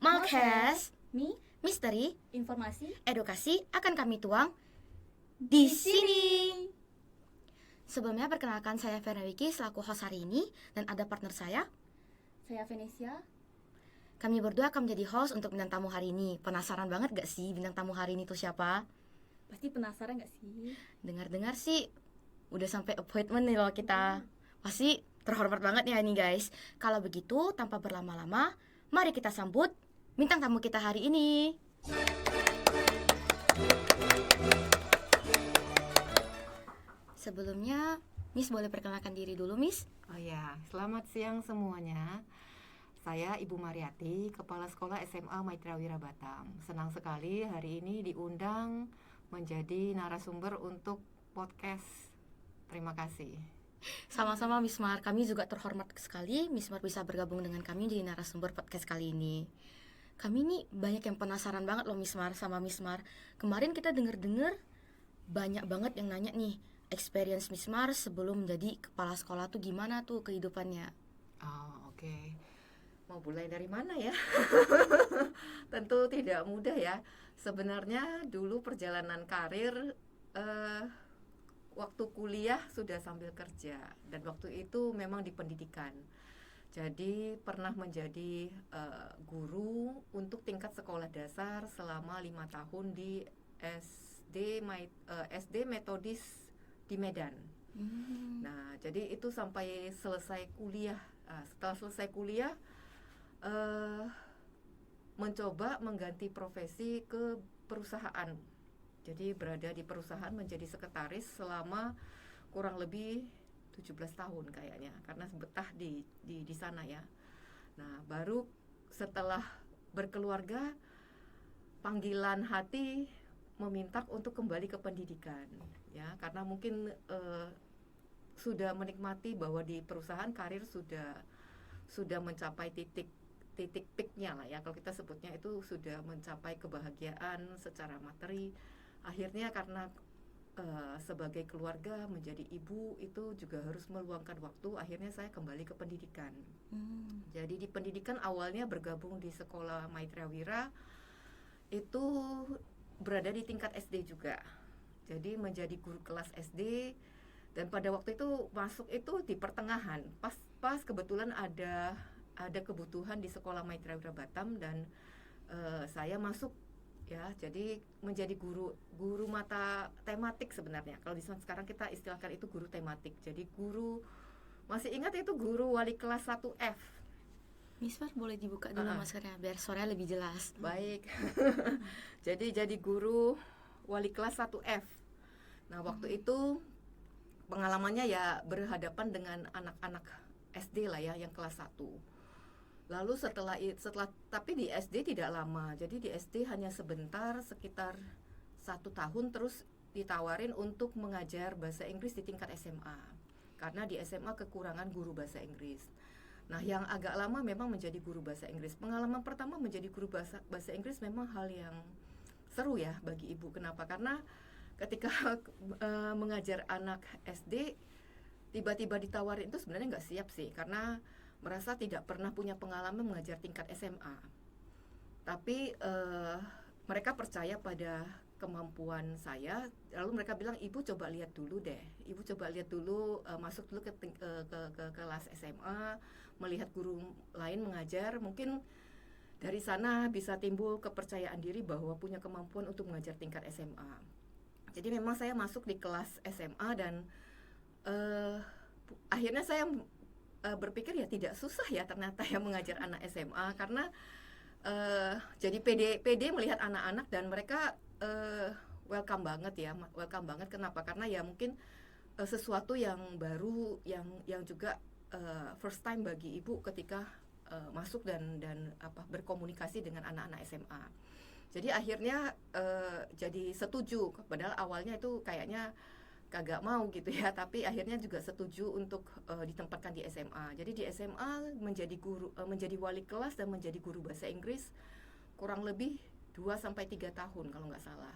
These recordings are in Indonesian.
Malcast, misteri, informasi edukasi akan kami tuang di sini. Sebelumnya perkenalkan saya Verna Wiki selaku host hari ini dan ada partner saya. Saya Venesia. Kami berdua akan menjadi host untuk bintang tamu hari ini. Penasaran banget gak sih bintang tamu hari ini tuh siapa? Pasti penasaran gak sih? Dengar-dengar sih udah sampai appointment nih loh kita. Pasti terhormat banget ya ini guys. Kalau begitu tanpa berlama-lama, mari kita sambut bintang tamu kita hari ini. Sebelumnya, Miss boleh perkenalkan diri dulu, Miss? Oh ya, selamat siang semuanya. Saya Ibu Mariati, Kepala Sekolah SMA Maitreya Wira Batam. Senang sekali hari ini diundang menjadi narasumber untuk podcast. Terima kasih. Sama-sama Miss Mar, kami juga terhormat sekali Miss Mar bisa bergabung dengan kami jadi narasumber podcast kali ini. Kami nih banyak yang penasaran banget loh Miss Mar sama Miss Mar. Kemarin kita denger-denger banyak banget yang nanya nih, experience Miss Mar sebelum menjadi kepala sekolah tuh gimana tuh kehidupannya? Oh, oke. Mau mulai dari mana ya? Tentu tidak mudah ya. Sebenarnya dulu perjalanan karir waktu kuliah sudah sambil kerja, dan waktu itu memang di pendidikan. Jadi pernah menjadi guru untuk tingkat sekolah dasar selama 5 tahun di SD Metodis di Medan. Nah, jadi itu sampai selesai kuliah. Setelah selesai kuliah, mencoba mengganti profesi ke perusahaan. Jadi berada di perusahaan menjadi sekretaris selama kurang lebih 17 tahun kayaknya, karena betah di sana ya. Nah, baru setelah berkeluarga, panggilan hati meminta untuk kembali ke pendidikan ya, karena mungkin sudah menikmati bahwa di perusahaan karir sudah mencapai titik peaknya lah ya, kalau kita sebutnya itu sudah mencapai kebahagiaan secara materi. Akhirnya karena sebagai keluarga menjadi ibu itu juga harus meluangkan waktu, akhirnya saya kembali ke pendidikan. Jadi di pendidikan awalnya bergabung di sekolah Maitreya Wira, itu berada di tingkat SD juga. Jadi menjadi guru kelas SD, dan pada waktu itu masuk itu di pertengahan, pas kebetulan ada kebutuhan di sekolah Maitreya Wira Batam, dan saya masuk ya, jadi menjadi guru mata tematik sebenarnya. Kalau di sekarang kita istilahkan itu guru tematik. Jadi guru, masih ingat itu guru wali kelas 1F. Miss Mar boleh dibuka dulu maskernya biar suaranya lebih jelas. Baik. jadi guru wali kelas 1F. Nah, waktu itu pengalamannya ya berhadapan dengan anak-anak SD lah ya, yang kelas 1. Lalu setelah tapi di SD tidak lama. Jadi di SD hanya sebentar, sekitar 1 tahun, terus ditawarin untuk mengajar bahasa Inggris di tingkat SMA. Karena di SMA kekurangan guru bahasa Inggris. Nah, yang agak lama memang menjadi guru bahasa Inggris. Pengalaman pertama menjadi guru bahasa Inggris memang hal yang seru ya bagi ibu. Kenapa? Karena ketika mengajar anak SD, tiba-tiba ditawarin itu sebenarnya nggak siap sih, karena merasa tidak pernah punya pengalaman mengajar tingkat SMA. Tapi mereka percaya pada kemampuan saya. Lalu mereka bilang, ibu coba lihat dulu deh, ibu coba lihat dulu, masuk dulu ke kelas SMA, melihat guru lain mengajar, mungkin dari sana bisa timbul kepercayaan diri bahwa punya kemampuan untuk mengajar tingkat SMA. Jadi memang saya masuk di kelas SMA, dan akhirnya saya berpikir ya tidak susah ya ternyata ya mengajar anak SMA, karena jadi pede melihat anak-anak, dan mereka welcome banget ya, welcome banget. Kenapa? Karena ya mungkin sesuatu yang baru, yang juga first time bagi ibu ketika masuk dan berkomunikasi dengan anak-anak SMA. Jadi akhirnya jadi setuju, padahal awalnya itu kayaknya kagak mau gitu ya, tapi akhirnya juga setuju untuk ditempatkan di SMA. Jadi di SMA menjadi wali kelas dan menjadi guru bahasa Inggris kurang lebih 2-3 tahun kalau nggak salah.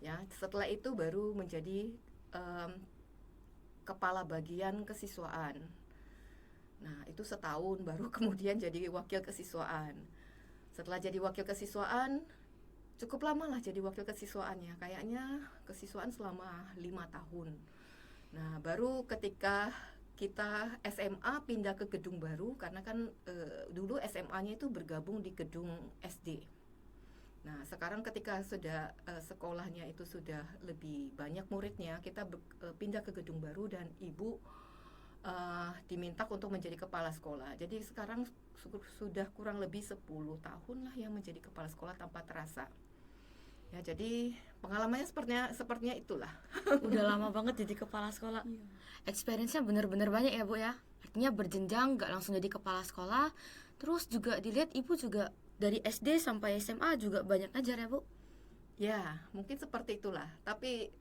Ya, setelah itu baru menjadi kepala bagian kesiswaan. Nah, itu setahun baru kemudian jadi wakil kesiswaan. Setelah jadi wakil kesiswaan, cukup lama lah jadi wakil kesiswaannya. Kayaknya kesiswaan selama 5 tahun. Nah, baru ketika kita SMA pindah ke gedung baru, karena kan dulu SMA-nya itu bergabung di gedung SD. Nah, sekarang ketika sudah sekolahnya itu sudah lebih banyak muridnya, kita pindah ke gedung baru dan ibu diminta untuk menjadi kepala sekolah. Jadi sekarang sudah kurang lebih 10 tahun lah yang menjadi kepala sekolah tanpa terasa. Ya, jadi pengalamannya sepertinya itulah. Udah lama banget jadi kepala sekolah. Iya. Experience-nya bener-bener banyak ya Bu ya. Artinya berjenjang, gak langsung jadi kepala sekolah. Terus juga dilihat Ibu juga dari SD sampai SMA juga banyak ngajar ya Bu. Ya, mungkin seperti itulah. Tapi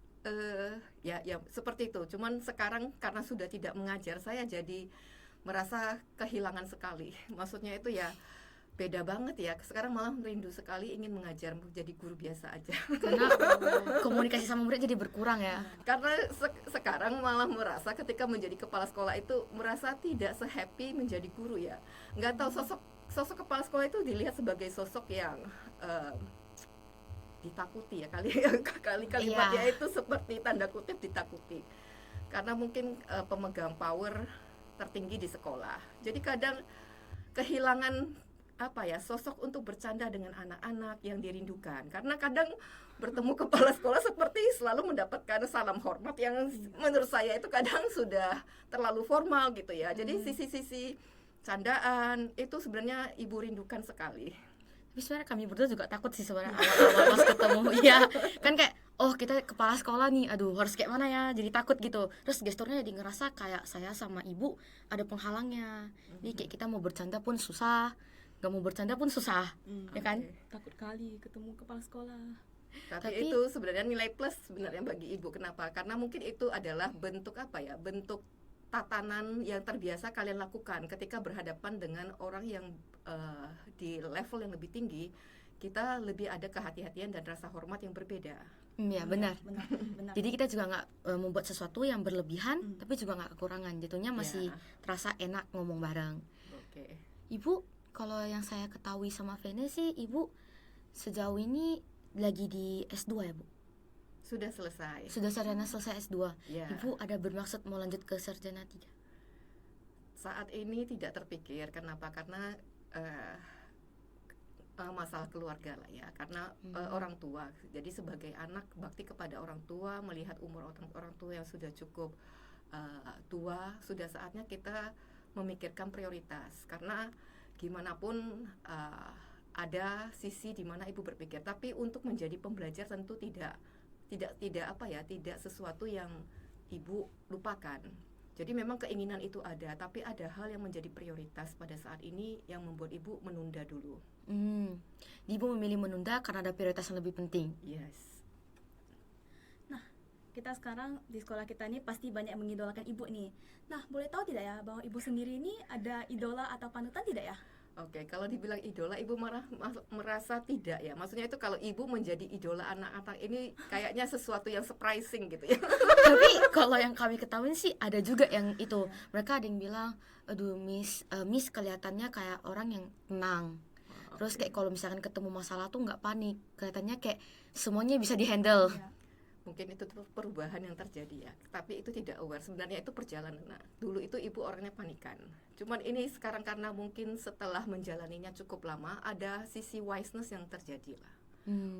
ya seperti itu. Cuman sekarang karena sudah tidak mengajar, saya jadi merasa kehilangan sekali. Maksudnya itu ya beda banget ya. Sekarang malah merindu sekali ingin mengajar jadi guru biasa aja. Karena komunikasi sama murid jadi berkurang ya. Karena sekarang malah merasa ketika menjadi kepala sekolah itu merasa tidak se-happy menjadi guru ya. Nggak tahu sosok kepala sekolah itu dilihat sebagai sosok yang ditakuti ya, kali kalimatnya itu seperti tanda kutip ditakuti. Karena mungkin pemegang power tertinggi di sekolah. Jadi kadang kehilangan sosok untuk bercanda dengan anak-anak yang dirindukan. Karena kadang bertemu kepala sekolah seperti selalu mendapatkan salam hormat yang menurut saya itu kadang sudah terlalu formal gitu ya. Jadi sisi-sisi candaan itu sebenarnya ibu rindukan sekali. Tapi sebenarnya kami berdua juga takut sih sebenarnya awal-awal pas ketemu. Iya, kan kayak kita kepala sekolah nih, aduh harus kayak mana ya, jadi takut gitu. Terus gesturnya jadi ngerasa kayak saya sama ibu ada penghalangnya. Jadi kayak kita mau bercanda pun susah, gak mau bercanda pun susah, ya kan? Takut kali ketemu kepala sekolah. Tapi itu sebenarnya nilai plus sebenarnya bagi ibu. Kenapa? Karena mungkin itu adalah bentuk bentuk tatanan yang terbiasa kalian lakukan ketika berhadapan dengan orang yang di level yang lebih tinggi. Kita lebih ada kehati-hatian dan rasa hormat yang berbeda. Iya benar. Benar. Jadi kita juga nggak membuat sesuatu yang berlebihan, tapi juga nggak kekurangan. Jatuhnya masih terasa enak ngomong bareng. Oke. Ibu, kalau yang saya ketahui sama Vene sih, ibu sejauh ini lagi di S2 ya Bu? Sudah selesai. Sudah sarjana selesai S2. Ya. Ibu ada bermaksud mau lanjut ke sarjana 3? Saat ini tidak terpikir. Kenapa? Karena masalah keluarga lah ya. Karena orang tua. Jadi sebagai anak bakti kepada orang tua, melihat umur orang tua yang sudah cukup tua, sudah saatnya kita memikirkan prioritas. Karena gimana pun ada sisi di mana ibu berpikir. Tapi untuk menjadi pembelajar tentu tidak sesuatu yang ibu lupakan. Jadi memang keinginan itu ada, tapi ada hal yang menjadi prioritas pada saat ini yang membuat ibu menunda dulu. Ibu memilih menunda karena ada prioritas yang lebih penting. Yes. Nah, kita sekarang di sekolah kita ini pasti banyak mengidolakan ibu nih. Nah, boleh tahu tidak ya bahwa ibu sendiri ini ada idola atau panutan tidak ya? Oke, kalau dibilang idola, ibu merasa tidak ya. Maksudnya itu kalau ibu menjadi idola anak-anak ini kayaknya sesuatu yang surprising gitu ya. Tapi kalau yang kami ketahui sih ada juga yang itu. Mereka ada yang bilang, aduh Miss kelihatannya kayak orang yang tenang. Terus kayak kalau misalkan ketemu masalah tuh nggak panik. Kelihatannya kayak semuanya bisa dihandle. Ya. Mungkin itu perubahan yang terjadi ya. Tapi itu tidak aware. Sebenarnya itu perjalanan. Nah, dulu itu ibu orangnya panikan. Cuman ini sekarang karena mungkin setelah menjalaninya cukup lama, ada sisi wiseness yang terjadi lah.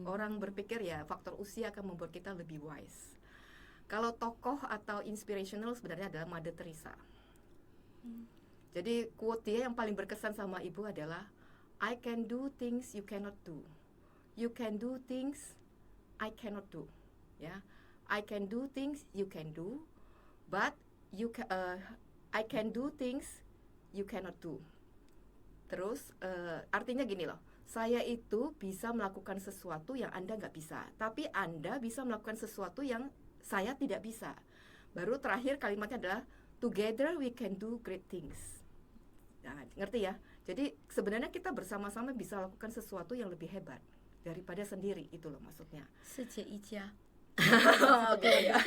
Orang berpikir ya faktor usia akan membuat kita lebih wise. Kalau tokoh atau inspirational sebenarnya adalah Mother Teresa. Jadi quote dia yang paling berkesan sama ibu adalah, I can do things you cannot do. You can do things I cannot do. Ya, I can do things you can do, but I can do things you cannot do. Terus artinya gini loh, saya itu bisa melakukan sesuatu yang Anda nggak bisa, tapi Anda bisa melakukan sesuatu yang saya tidak bisa. Baru terakhir kalimatnya adalah together we can do great things. Nah, ngerti ya? Jadi sebenarnya kita bersama-sama bisa lakukan sesuatu yang lebih hebat daripada sendiri, itu loh maksudnya. Sejaicia. Okay, ya.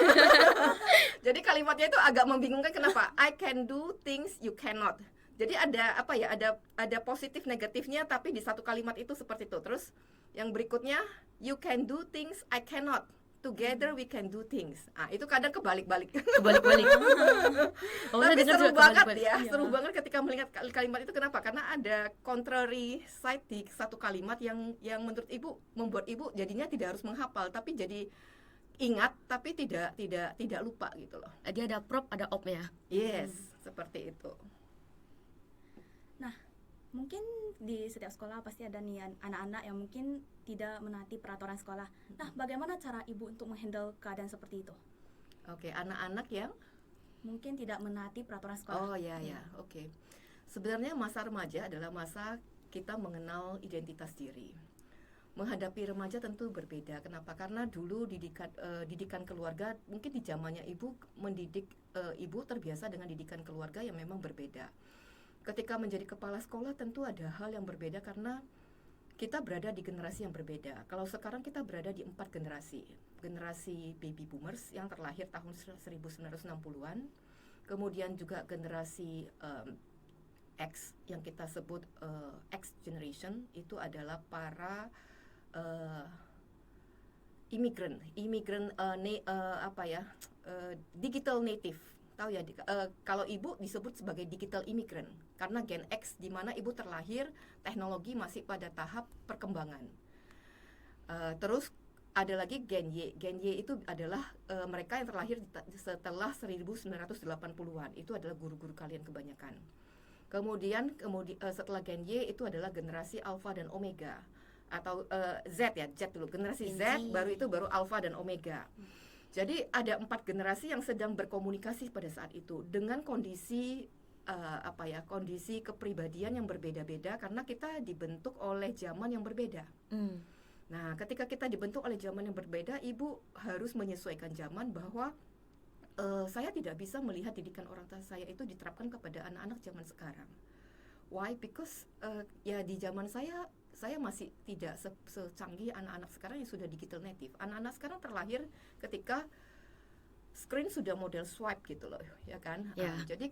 Jadi kalimatnya itu agak membingungkan. Kenapa? I can do things you cannot. Jadi ada apa ya, ada positif negatifnya, tapi di satu kalimat itu seperti itu. Terus yang berikutnya, you can do things I cannot, together we can do things. Itu kadang kebalik-balik. Kebalik-balik. Oh, saya Tapi dengar seru juga banget kebalik-balik. ya, Iya. seru banget ketika melihat kalimat itu. Kenapa? Karena ada contrary side di satu kalimat yang menurut ibu membuat ibu jadinya tidak harus menghafal, tapi jadi ingat, tapi tidak lupa gitu loh. Dia ada prop, ada op-nya. Yes, seperti itu. Mungkin di setiap sekolah pasti ada nih anak-anak yang mungkin tidak menaati peraturan sekolah. Nah, bagaimana cara ibu untuk menghandle keadaan seperti itu? Oke, anak-anak yang Mungkin tidak menaati peraturan sekolah. oh ya, oke. Sebenarnya masa remaja adalah masa kita mengenal identitas diri. Menghadapi remaja tentu berbeda. Kenapa? Karena dulu didikan keluarga, mungkin di zamannya ibu mendidik, ibu terbiasa dengan didikan keluarga yang memang berbeda. Ketika menjadi kepala sekolah tentu ada hal yang berbeda karena kita berada di generasi yang berbeda. Kalau sekarang kita berada di 4 generasi. Generasi baby boomers yang terlahir tahun 1960-an. Kemudian juga generasi X yang kita sebut X generation, itu adalah para imigran digital native. Tahu ya, kalau ibu disebut sebagai digital immigrant karena Gen X, di mana ibu terlahir teknologi masih pada tahap perkembangan. Terus ada lagi Gen Y. Gen Y itu adalah mereka yang terlahir setelah 1980-an. Itu adalah guru-guru kalian kebanyakan. Kemudian setelah Gen Y itu adalah generasi Alpha dan Omega, atau Z ya, Z dulu. Generasi Z, baru Alpha dan Omega. Jadi ada 4 generasi yang sedang berkomunikasi pada saat itu dengan kondisi kondisi kepribadian yang berbeda-beda karena kita dibentuk oleh zaman yang berbeda. Nah, ketika kita dibentuk oleh zaman yang berbeda, ibu harus menyesuaikan zaman bahwa saya tidak bisa melihat didikan orang tua saya itu diterapkan kepada anak-anak zaman sekarang. Why? Because ya di zaman saya masih tidak secanggih anak-anak sekarang yang sudah digital native. Anak-anak sekarang terlahir ketika screen sudah model swipe gitu loh, ya kan? Yeah. Jadi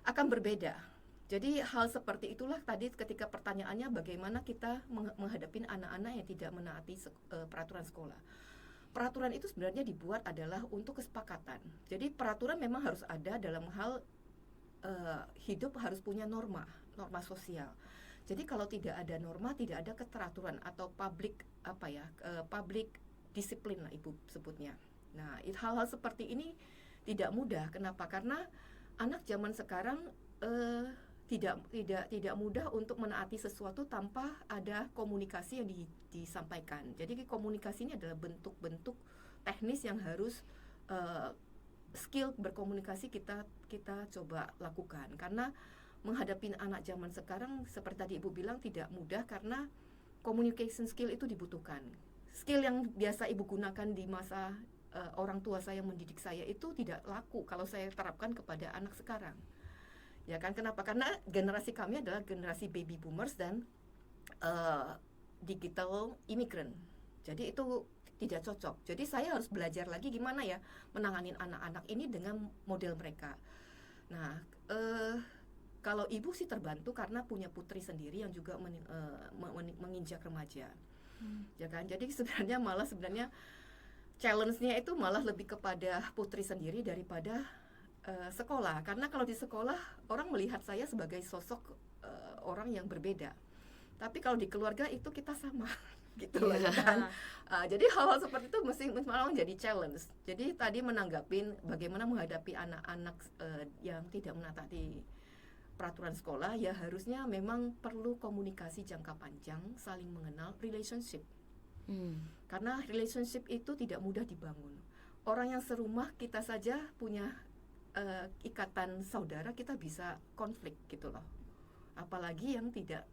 akan berbeda. Jadi hal seperti itulah tadi ketika pertanyaannya bagaimana kita menghadapi anak-anak yang tidak menaati peraturan sekolah. Peraturan itu sebenarnya dibuat adalah untuk kesepakatan. Jadi peraturan memang harus ada dalam hal hidup, harus punya norma sosial. Jadi kalau tidak ada norma, tidak ada keteraturan atau public disiplin lah ibu sebutnya. Nah, hal-hal seperti ini tidak mudah. Kenapa? Karena anak zaman sekarang tidak mudah untuk menaati sesuatu tanpa ada komunikasi yang disampaikan. Jadi komunikasi ini adalah bentuk-bentuk teknis yang harus skill berkomunikasi kita coba lakukan. Karena menghadapi anak zaman sekarang seperti tadi ibu bilang tidak mudah karena communication skill itu dibutuhkan. Skill yang biasa ibu gunakan di masa orang tua saya mendidik saya itu tidak laku kalau saya terapkan kepada anak sekarang. Ya kan, kenapa? Karena generasi kami adalah generasi baby boomers dan digital immigrant. Jadi itu tidak cocok. Jadi saya harus belajar lagi gimana ya menangani anak-anak ini dengan model mereka. Nah, kalau ibu sih terbantu karena punya putri sendiri yang juga menginjak remaja, ya kan. Jadi sebenarnya challenge-nya itu malah lebih kepada putri sendiri daripada sekolah. Karena kalau di sekolah orang melihat saya sebagai sosok orang yang berbeda. Tapi kalau di keluarga itu kita sama, gitu loh, kan. Jadi hal-hal seperti itu mesti malah menjadi challenge. Jadi tadi menanggapin bagaimana menghadapi anak-anak yang tidak menaati peraturan sekolah, ya harusnya memang perlu komunikasi jangka panjang, saling mengenal, relationship. Karena relationship itu tidak mudah dibangun. Orang yang serumah kita saja punya ikatan saudara, kita bisa konflik gitu loh. Apalagi yang tidak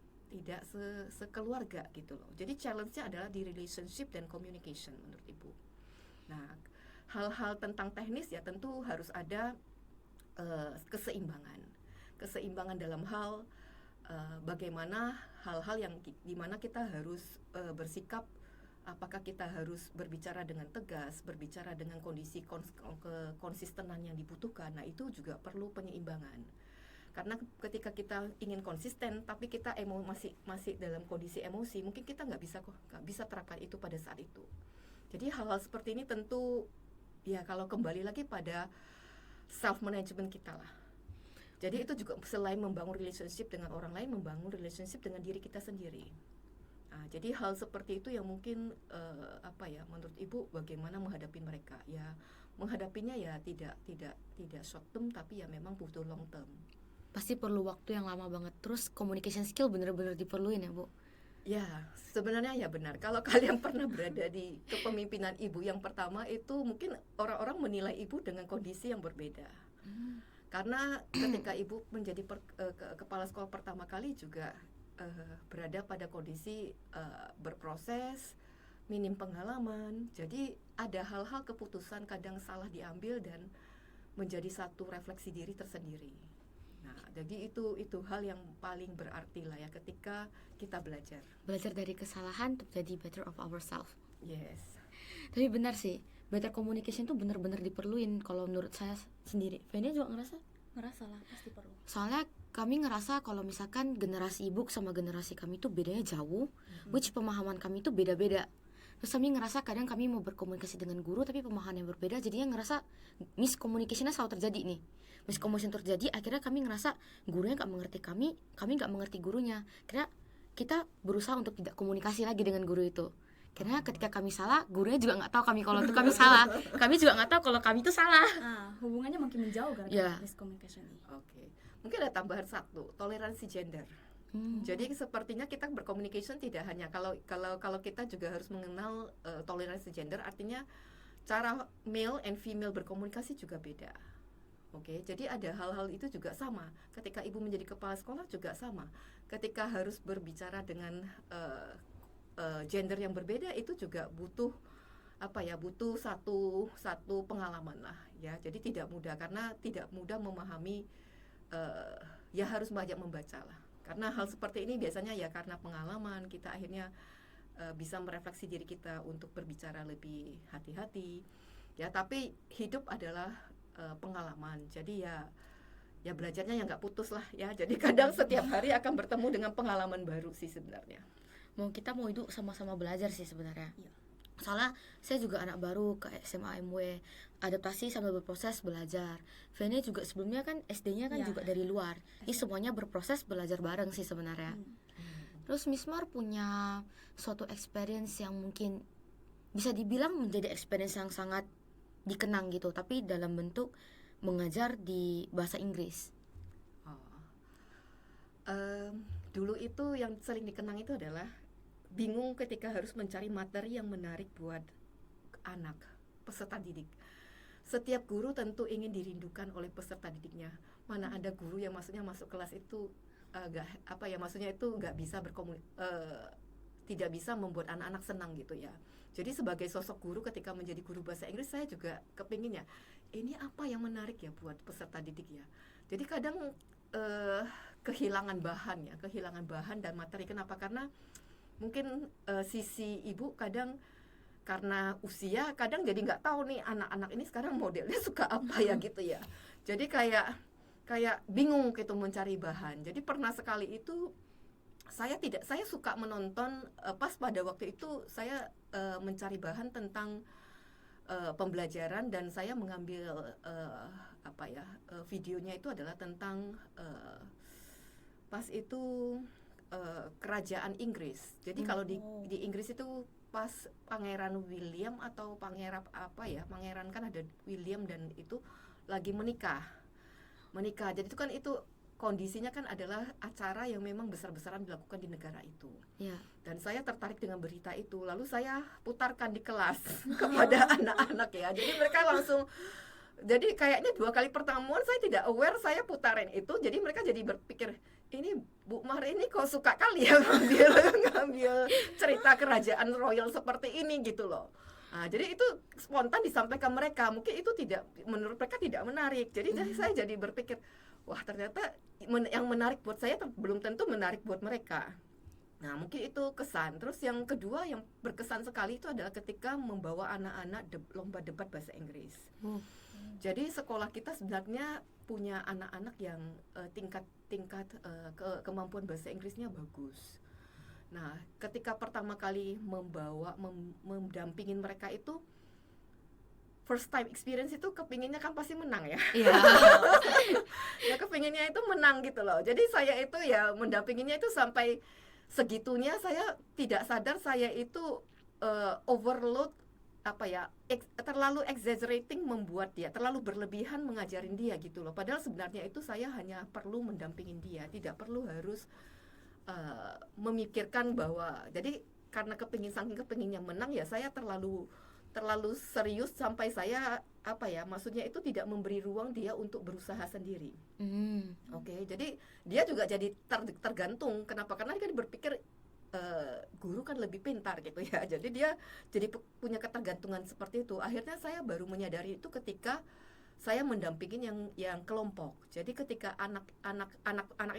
sekeluarga gitu loh. Jadi challenge-nya adalah di relationship dan communication menurut ibu. Nah, hal-hal tentang teknis ya tentu harus ada keseimbangan dalam hal bagaimana hal-hal yang dimana kita harus bersikap, apakah kita harus berbicara dengan tegas, berbicara dengan kondisi konsistenan yang dibutuhkan. Nah, itu juga perlu penyeimbangan. Karena ketika kita ingin konsisten tapi kita masih dalam kondisi emosi, mungkin kita nggak bisa terapkan itu pada saat itu. Jadi hal-hal seperti ini tentu ya kalau kembali lagi pada self management kita lah. Jadi itu juga selain membangun relationship dengan orang lain, membangun relationship dengan diri kita sendiri. Nah, jadi hal seperti itu yang mungkin menurut Ibu bagaimana menghadapi mereka? Ya menghadapinya ya tidak short term, tapi ya memang butuh long term. Pasti perlu waktu yang lama banget. Terus communication skill bener-bener diperluin ya Bu? Ya, sebenarnya ya benar. Kalau kalian pernah berada di kepemimpinan Ibu yang pertama itu mungkin orang-orang menilai Ibu dengan kondisi yang berbeda. Karena ketika Ibu menjadi kepala sekolah pertama kali juga berada pada kondisi berproses, minim pengalaman. Jadi ada hal-hal keputusan kadang salah diambil dan menjadi satu refleksi diri tersendiri. Nah, jadi itu hal yang paling berarti lah ya ketika kita belajar Belajar dari kesalahan untuk jadi better of ourselves. Yes. Tapi benar sih, better communication tuh benar-benar diperluin kalau menurut saya sendiri. Venia juga ngerasa? Ngerasa lah, pasti perlu. Soalnya kami ngerasa kalau misalkan generasi ibu sama generasi kami tuh bedanya jauh, which pemahaman kami tuh beda-beda. Terus kami ngerasa kadang kami mau berkomunikasi dengan guru tapi pemahaman yang berbeda, jadinya ngerasa miscommunication-nya selalu terjadi nih. Miscommunication terjadi, akhirnya kami ngerasa gurunya gak mengerti kami gak mengerti gurunya. Karena kita berusaha untuk tidak komunikasi lagi dengan guru itu. Karena ketika kami salah, gurunya juga gak tahu kami kalau itu kami salah. Kami juga gak tahu kalau kami itu salah. Nah, hubungannya makin menjauh gara-gara miscommunication ini. Oke. Mungkin ada tambahan satu, toleransi gender. Jadi sepertinya kita berkomunikasi tidak hanya kalau kita juga harus mengenal toleransi gender, artinya cara male and female berkomunikasi juga beda. Oke, jadi ada hal-hal itu juga sama. Ketika Ibu menjadi kepala sekolah juga sama. Ketika harus berbicara dengan gender yang berbeda itu juga butuh satu pengalaman lah ya. Jadi tidak mudah karena tidak mudah memahami, ya harus banyak membaca lah. Karena hal seperti ini biasanya ya karena pengalaman kita akhirnya bisa merefleksi diri kita untuk berbicara lebih hati-hati. Ya, tapi hidup adalah pengalaman. Jadi ya belajarnya ya nggak putus lah ya. Jadi kadang setiap hari akan bertemu dengan pengalaman baru sih sebenarnya. Kita mau hidup sama-sama belajar sih sebenarnya. Iya. Soalnya saya juga anak baru ke SMA MW, adaptasi sambil berproses belajar. Venia juga sebelumnya kan SD-nya kan juga dari luar. Ini semuanya berproses belajar bareng sih sebenarnya. Terus Miss Mar punya suatu experience yang mungkin bisa dibilang menjadi experience yang sangat dikenang gitu, tapi dalam bentuk mengajar di bahasa Inggris. Dulu itu yang sering dikenang itu adalah bingung ketika harus mencari materi yang menarik buat anak, peserta didik. Setiap guru tentu ingin dirindukan oleh peserta didiknya. Mana ada guru yang maksudnya masuk kelas itu nggak bisa tidak bisa membuat anak-anak senang gitu ya. Jadi sebagai sosok guru ketika menjadi guru bahasa Inggris, saya juga kepinginnya ini apa yang menarik ya buat peserta didik ya. Jadi kadang kehilangan bahan dan materi. Kenapa? Karena mungkin sisi Ibu kadang karena usia kadang jadi nggak tahu nih anak-anak ini sekarang modelnya suka apa ya gitu ya. Jadi kayak bingung gitu mencari bahan. Jadi pernah sekali itu saya suka menonton pas pada waktu itu saya mencari bahan tentang pembelajaran dan saya mengambil videonya itu adalah tentang pas itu kerajaan Inggris. Jadi kalau di Inggris itu pas Pangeran William atau pangeran kan ada William dan itu lagi menikah. Jadi itu kan kondisinya kan adalah acara yang memang besar-besaran dilakukan di negara itu. Yeah. Dan saya tertarik dengan berita itu. Lalu saya putarkan di kelas kepada anak-anak ya. Jadi mereka langsung, jadi kayaknya 2 kali pertemuan saya tidak aware saya putarin itu. Jadi mereka jadi berpikir, ini Bu Mar ini kok suka kali ya ngambil cerita kerajaan royal seperti ini gitu loh. Nah, jadi itu spontan disampaikan mereka. Mungkin itu menurut mereka tidak menarik. Jadi saya jadi berpikir, wah ternyata yang menarik buat saya belum tentu menarik buat mereka. Nah mungkin itu kesan. Terus yang kedua yang berkesan sekali itu adalah ketika membawa anak-anak lomba debat bahasa Inggris. Jadi sekolah kita sebenarnya punya anak-anak yang tingkat kemampuan bahasa Inggrisnya bagus. Nah, ketika pertama kali mendampingin mereka itu, first time experience itu kepinginnya kan pasti menang ya. Iya. Ya kepinginnya itu menang gitu loh. Jadi saya itu ya mendampinginya itu sampai segitunya, saya tidak sadar saya itu overload, terlalu exaggerating, membuat dia terlalu berlebihan mengajarin dia gitu loh. Padahal sebenarnya itu saya hanya perlu mendampingin dia, tidak perlu harus memikirkan bahwa, jadi karena saking kepinginnya menang ya saya terlalu serius sampai saya maksudnya itu tidak memberi ruang dia untuk berusaha sendiri. Oke, jadi dia juga jadi tergantung. Kenapa? Karena dia berpikir guru kan lebih pintar gitu ya. Jadi dia jadi punya ketergantungan seperti itu. Akhirnya saya baru menyadari itu ketika saya mendampingin yang kelompok. Jadi ketika anak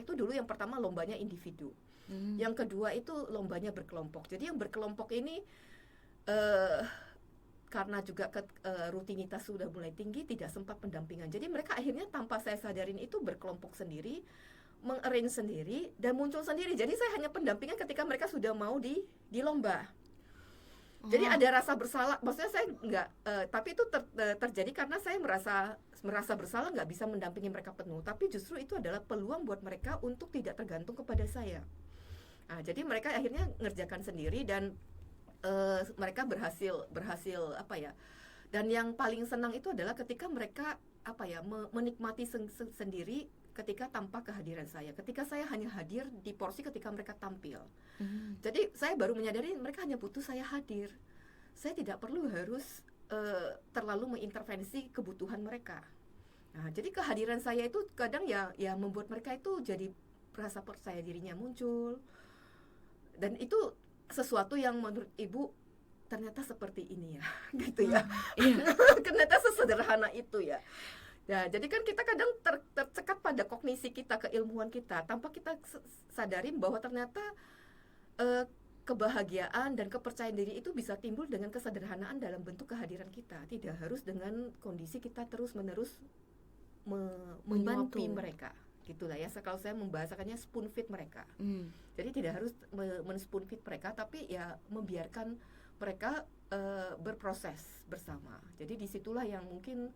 itu dulu yang pertama lombanya individu. Yang kedua itu lombanya berkelompok. Jadi yang berkelompok ini karena juga rutinitas sudah mulai tinggi, tidak sempat pendampingan. Jadi mereka akhirnya tanpa saya sadarin itu berkelompok sendiri, mengarrange sendiri, dan muncul sendiri. Jadi saya hanya pendampingan ketika mereka sudah mau di lomba. Jadi ada rasa bersalah, maksudnya saya nggak, tapi itu terjadi karena saya merasa bersalah nggak bisa mendampingi mereka penuh. Tapi justru itu adalah peluang buat mereka untuk tidak tergantung kepada saya. Nah, jadi mereka akhirnya ngerjakan sendiri dan mereka berhasil dan yang paling senang itu adalah ketika mereka menikmati sendiri ketika tanpa kehadiran saya, ketika saya hanya hadir di porsi ketika mereka tampil. Jadi saya baru menyadari mereka hanya butuh saya hadir, saya tidak perlu harus terlalu mengintervensi kebutuhan mereka. Nah, jadi kehadiran saya itu kadang ya membuat mereka itu jadi rasa percaya dirinya muncul, dan itu sesuatu yang menurut ibu ternyata seperti ini ya, gitu ya. Ternyata sesederhana itu ya. Nah, jadi kan kita kadang tercekat pada kognisi kita, keilmuan kita, tanpa kita sadarin bahwa ternyata kebahagiaan dan kepercayaan diri itu bisa timbul dengan kesederhanaan dalam bentuk kehadiran kita. Tidak harus dengan kondisi kita terus-menerus menyuapi mereka. Gitulah ya, kalau saya membahasakannya spoon feed mereka. Jadi tidak harus men-spoon feed mereka, tapi ya membiarkan mereka berproses bersama. Jadi disitulah yang mungkin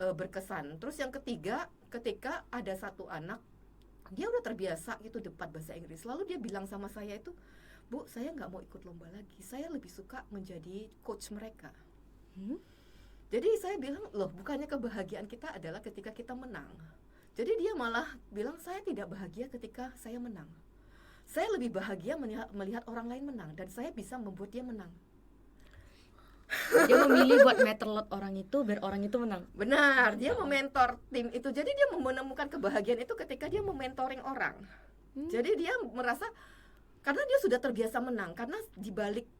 berkesan. Terus yang ketiga, ketika ada satu anak, dia udah terbiasa gitu debat bahasa Inggris, lalu dia bilang sama saya itu, Bu, saya nggak mau ikut lomba lagi, saya lebih suka menjadi coach mereka. Jadi saya bilang, loh, bukannya kebahagiaan kita adalah ketika kita menang? Jadi dia malah bilang, saya tidak bahagia ketika saya menang. Saya lebih bahagia melihat orang lain menang, dan saya bisa membuat dia menang. Dia memilih buat mentor orang itu biar orang itu menang. Benar, dia mementor tim itu. Jadi dia menemukan kebahagiaan itu ketika dia mementoring orang. Jadi dia merasa, karena dia sudah terbiasa menang, karena dibalik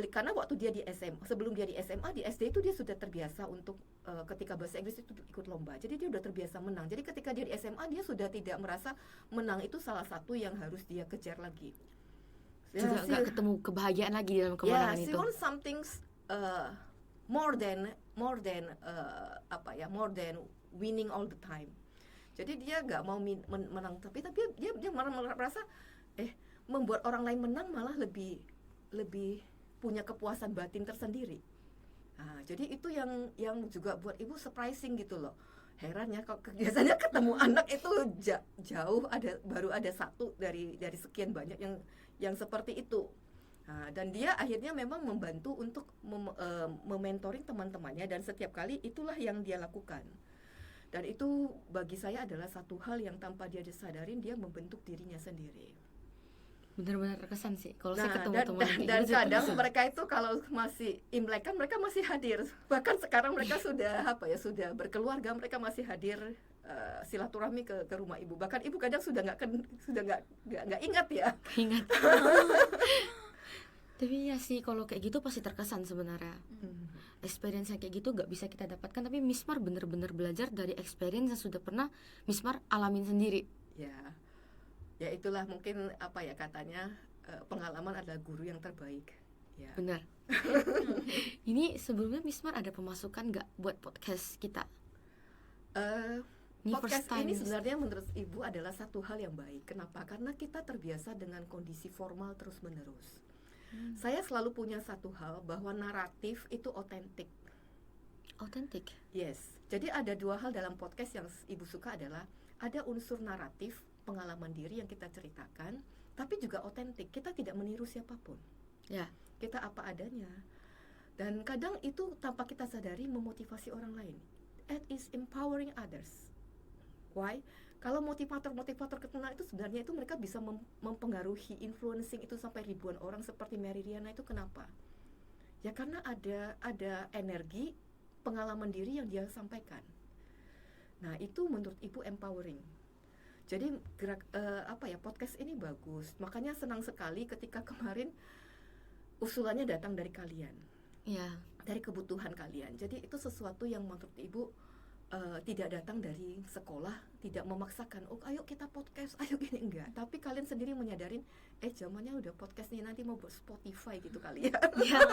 karena waktu dia di SMA, sebelum dia di SMA, di SD itu dia sudah terbiasa untuk ketika bahasa Inggris itu ikut lomba. Jadi dia sudah terbiasa menang. Jadi ketika dia di SMA, dia sudah tidak merasa menang itu salah satu yang harus dia kejar lagi. Juga nggak ketemu kebahagiaan lagi dalam kemenangan itu. She wants something more than winning all the time. Jadi dia nggak mau menang, tapi dia merasa membuat orang lain menang malah lebih punya kepuasan batin tersendiri. Nah, jadi itu yang juga buat ibu surprising gitu loh. Heran ya, kalau biasanya ketemu anak itu jauh, baru ada satu dari sekian banyak yang seperti itu. Nah, dan dia akhirnya memang membantu untuk mementoring teman-temannya, dan setiap kali itulah yang dia lakukan. Dan itu bagi saya adalah satu hal yang tanpa dia disadarin, dia membentuk dirinya sendiri. Benar-benar terkesan sih kalau saya ketemu teman dan kadang mereka itu kalau masih Imlek kan mereka masih hadir, bahkan sekarang mereka sudah sudah berkeluarga, mereka masih hadir silaturahmi ke rumah ibu, bahkan ibu kadang sudah nggak ingat ya. Ingat. Tapi ya sih kalau kayak gitu pasti terkesan sebenarnya. Experience yang kayak gitu nggak bisa kita dapatkan, tapi Miss Mar benar-benar belajar dari experience yang sudah pernah Miss Mar alamin sendiri. Ya itulah mungkin katanya pengalaman adalah guru yang terbaik. Ya. Benar. Ini sebelumnya Miss Mar ada pemasukan nggak buat podcast kita? Ini podcast first time. ini sebenarnya menurut Ibu adalah satu hal yang baik. Kenapa? Karena kita terbiasa dengan kondisi formal terus-menerus. Saya selalu punya satu hal bahwa naratif itu otentik. Authentic. Yes. Jadi ada dua hal dalam podcast yang Ibu suka adalah ada unsur naratif, pengalaman diri yang kita ceritakan, tapi juga otentik. Kita tidak meniru siapapun. Ya. Kita apa adanya. Dan kadang itu tanpa kita sadari memotivasi orang lain. It is empowering others. Why? Kalau motivator-motivator terkenal itu sebenarnya itu mereka bisa mempengaruhi, influencing itu sampai ribuan orang seperti Mary Riana itu kenapa? Ya karena ada energi, pengalaman diri yang dia sampaikan. Nah itu menurut Ibu empowering. Jadi podcast ini bagus. Makanya senang sekali ketika kemarin usulannya datang dari kalian, Ya. dari kebutuhan kalian. Jadi itu sesuatu yang menurut Ibu tidak datang dari sekolah, tidak memaksakan, oh ayo kita podcast, ayo gini, enggak. Tapi kalian sendiri menyadarin, zamannya udah podcast nih, nanti mau buat Spotify gitu kali ya. Ya.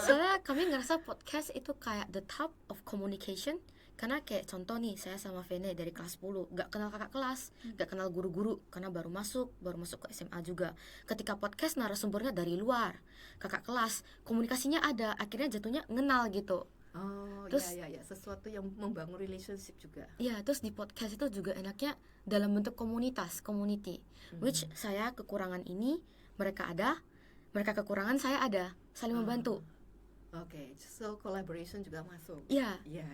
Soalnya kami ngerasa podcast itu kayak the top of communication. Karena kayak contoh nih, saya sama Vene dari kelas 10 gak kenal kakak kelas, gak kenal guru-guru, karena baru masuk ke SMA juga. Ketika podcast narasumbernya dari luar, kakak kelas, komunikasinya ada, akhirnya jatuhnya ngenal gitu. Oh Terus- ya, sesuatu yang membangun relationship juga. Ya, terus di podcast itu juga enaknya dalam bentuk komunitas, community. Which saya kekurangan ini, mereka ada, mereka kekurangan, saya ada, saling membantu. Oke, so collaboration juga masuk. Iya, Ya.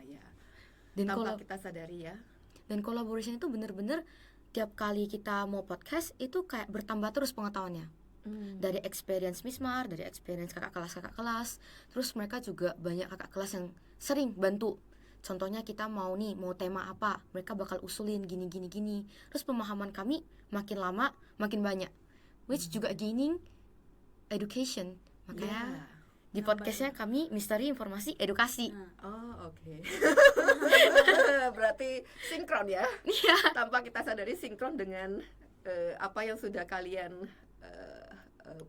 dan Tanpa kita sadari ya. dan collaboration itu bener-bener tiap kali kita mau podcast itu kayak bertambah terus pengetahuannya. Dari experience Mismar, dari experience kakak kelas, terus mereka juga banyak kakak kelas yang sering bantu. Contohnya kita mau tema apa, mereka bakal usulin gini. Terus pemahaman kami makin lama makin banyak, which juga gaining education. Makanya di podcastnya kami misteri informasi edukasi. Nah, Oh, oke. Berarti sinkron ya. Iya. Tanpa kita sadari sinkron dengan apa yang sudah kalian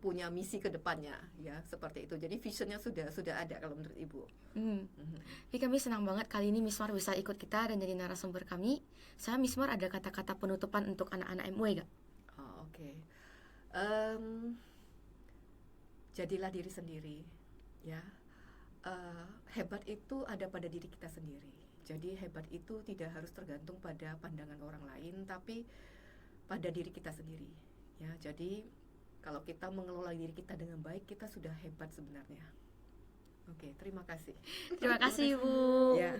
punya misi ke depannya ya, seperti itu. Jadi visionnya sudah ada kalau menurut Ibu. Jadi kami senang banget kali ini Mismar bisa ikut kita dan jadi narasumber kami. Saya Mismar ada kata-kata penutupan untuk anak-anak MUE gak? Oh, oke. Jadilah diri sendiri ya. Hebat itu ada pada diri kita sendiri. Jadi hebat itu tidak harus tergantung pada pandangan orang lain, tapi pada diri kita sendiri ya. Jadi kalau kita mengelola diri kita dengan baik, kita sudah hebat sebenarnya. Oke, terima kasih. Terima kasih Ibu. Ya.